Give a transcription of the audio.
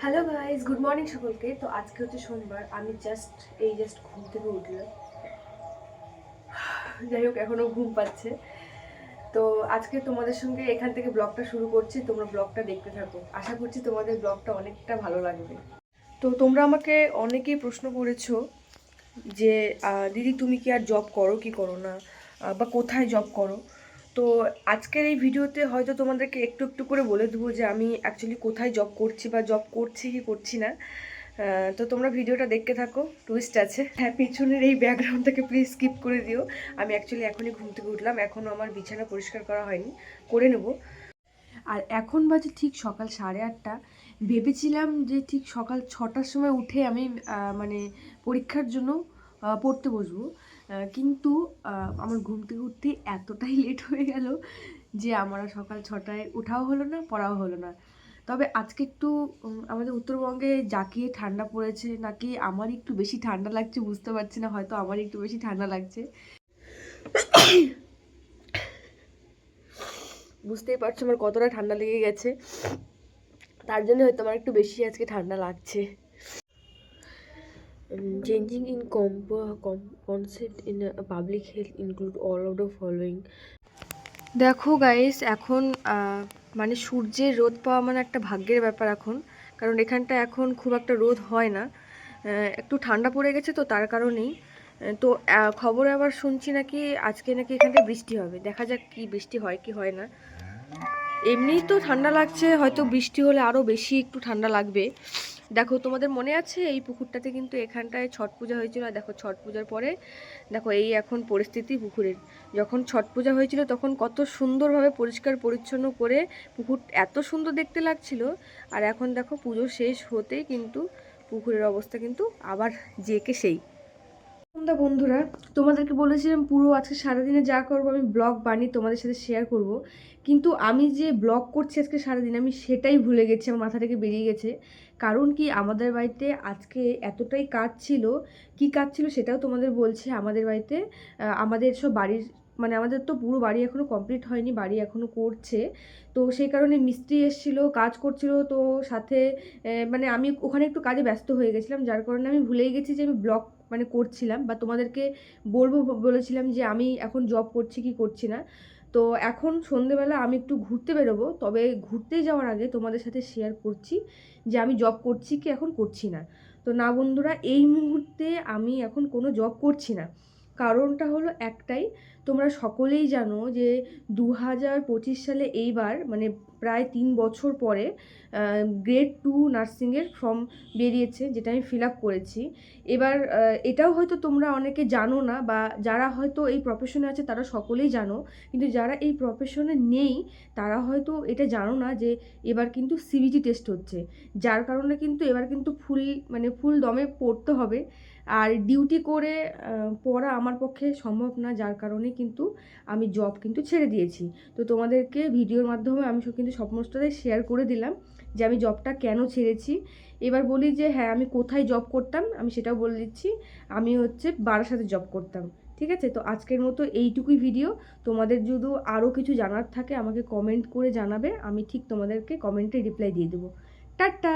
Hello guys, good morning সকলকে। তো আজকে হচ্ছে সোমবার। আমি জাস্ট ঘুম থেকে উঠলাম। যাই হোক, এখনও ঘুম পাচ্ছে। তো আজকে তোমাদের সঙ্গে এখান থেকে ব্লগটা শুরু করছি। তোমরা ব্লগটা দেখতে থাকো। আশা করছি তোমাদের ব্লগটা অনেকটা ভালো লাগবে। তো তোমরা আমাকে অনেকেই প্রশ্ন করেছো যে দিদি তুমি কি আর জব করো কি করো না, বা কোথায় জব করো। তো আজকের এই ভিডিওতে হয়তো তোমাদেরকে একটু একটু করে বলে দেবো যে আমি অ্যাকচুয়ালি কোথায় জব করছি বা জব করছি কি করছি না। তো তোমরা ভিডিওটা দেখতে থাকো, টুইস্ট আছে। হ্যাঁ, পিছনের এই ব্যাকগ্রাউন্ডটাকে প্লিজ স্কিপ করে দিও। আমি অ্যাকচুয়ালি এখনই ঘুম থেকে উঠলাম, এখনও আমার বিছানা পরিষ্কার করা হয়নি, করে নেব। আর এখন বাজে ঠিক সকাল 8:30। ভেবেছিলাম যে ঠিক সকাল 6টার সময় উঠে আমি মানে পরীক্ষার জন্য পড়তে বসবো, কিন্তু আমার ঘুম থেকে উঠতে এতটাই লেট হয়ে গেল যে আমার আর সকাল 6টায় ওঠাও হলো না, পড়াও হলো না। তবে আজকে একটু আমাদের উত্তরবঙ্গে জাঁকিয়ে ঠান্ডা পড়েছে, নাকি আমারই একটু বেশি ঠান্ডা লাগছে বুঝতে পারছি না, হয়তো আমারই একটু বেশি ঠান্ডা লাগছে। বুঝতেই পারছো আমার কতটা ঠান্ডা লেগে গেছে, তার জন্য হয়তো আমার একটু বেশি আজকে ঠান্ডা লাগছে। Changing in concept in public health include all of the following. দেখো গাইস, এখন মানে সূর্যের রোদ পাওয়া মানে একটা ভাগ্যের ব্যাপার এখন, কারণ এখানটা এখন খুব একটা রোদ হয় না। একটু ঠান্ডা পড়ে গেছে তো তার কারণেই। তো খবরে আবার শুনছি নাকি আজকে নাকি এখানটা বৃষ্টি হবে, দেখা যাক কি বৃষ্টি হয় কি হয় না। এমনিই তো ঠান্ডা লাগছে, হয়তো বৃষ্টি হলে আরও বেশি একটু ঠান্ডা লাগবে। দেখো তোমাদের মনে আছে এই পুকুরটাতে কিন্তু এখানটায় ছট পূজা হয়েছিল, আর দেখো ছট পূজার পরে দেখো এই এখন পরিস্থিতি পুকুরের। যখন ছট পূজা হয়েছিল তখন কত সুন্দরভাবে পরিষ্কার পরিচ্ছন্ন করে পুকুর এত সুন্দর দেখতে লাগছিল, আর এখন দেখো পুজো শেষ হতেই কিন্তু পুকুরের অবস্থা কিন্তু আবার যেকে সেই। বন্ধুরা, তোমাদেরকে বলেছিলাম পুরো আজকে সারাদিনে যা করবো আমি ব্লগ বানিয়ে তোমাদের সাথে শেয়ার করব, কিন্তু আমি যে ব্লগ করছি আজকে সারাদিন আমি সেটাই ভুলে গেছি, আমার মাথা থেকে বেরিয়ে গেছে। কারণ কি, আমাদের বাড়িতে আজকে এতটাই কাজ ছিল, কি কাজ ছিল সেটাও তোমাদের বলছি। আমাদের বাড়িতে আমাদের সব বাড়ির মানে আমাদের তো পুরো বাড়ি এখনও কমপ্লিট হয়নি, বাড়ি এখনও করছে। তো সেই কারণে মিস্ত্রি এসেছিল, কাজ করছিল, তো সাথে মানে আমি ওখানে একটু কাজে ব্যস্ত হয়ে গেছিলাম, যার কারণে আমি ভুলেই গেছি যে আমি ব্লগ মানে করছিলাম বা তোমাদেরকে বলেছিলাম যে আমি এখন জব করছি কি করছি না। তো এখন সন্ধেবেলা আমি একটু ঘুরতে বেরোবো, তবে ঘুরতে যাওয়ার আগে তোমাদের সাথে শেয়ার করছি যে আমি জব করছি কি এখন করছি না। তো না বন্ধুরা, এই মুহূর্তে আমি এখন কোনো জব করছি না। কারণটা হলো একটাই, তোমরা সকলেই জানো যে 2025 সালে এইবার মানে প্রায় 3 বছর পরে গ্রেড 2 নার্সিংয়ের ফর্ম বেরিয়েছে, যেটা আমি ফিল আপ করেছি। এবার এটাও হয়তো তোমরা অনেকে জানো না, বা যারা হয়তো এই প্রফেশনে আছে তারা সকলেই জানো, কিন্তু যারা এই প্রফেশনে নেই তারা হয়তো এটা জানো না যে এবার কিন্তু সিবিটি টেস্ট হচ্ছে, যার কারণে কিন্তু এবার কিন্তু ফুল দমে পড়তে হবে। আর ডিউটি করে পড়া আমার পক্ষে সম্ভব না, যার কারণে কিন্তু আমি জব কিন্তু ছেড়ে দিয়েছি। তো তোমাদেরকে ভিডিওর মাধ্যমে আমি কিন্তু সমস্তটাই শেয়ার করে দিলাম যে আমি জবটা কেন ছেড়েছি। এবার বলি যে হ্যাঁ, আমি কোথায় জব করতাম আমি সেটাও বলে দিচ্ছি। আমি হচ্ছে বারাসাতে জব করতাম। ঠিক আছে, তো আজকের মতো এইটুকুই ভিডিও। তোমাদের যদি আরও কিছু জানার থাকে আমাকে কমেন্ট করে জানাবে, আমি ঠিক তোমাদেরকে কমেন্টে রিপ্লাই দিয়ে দেবো। টাটা।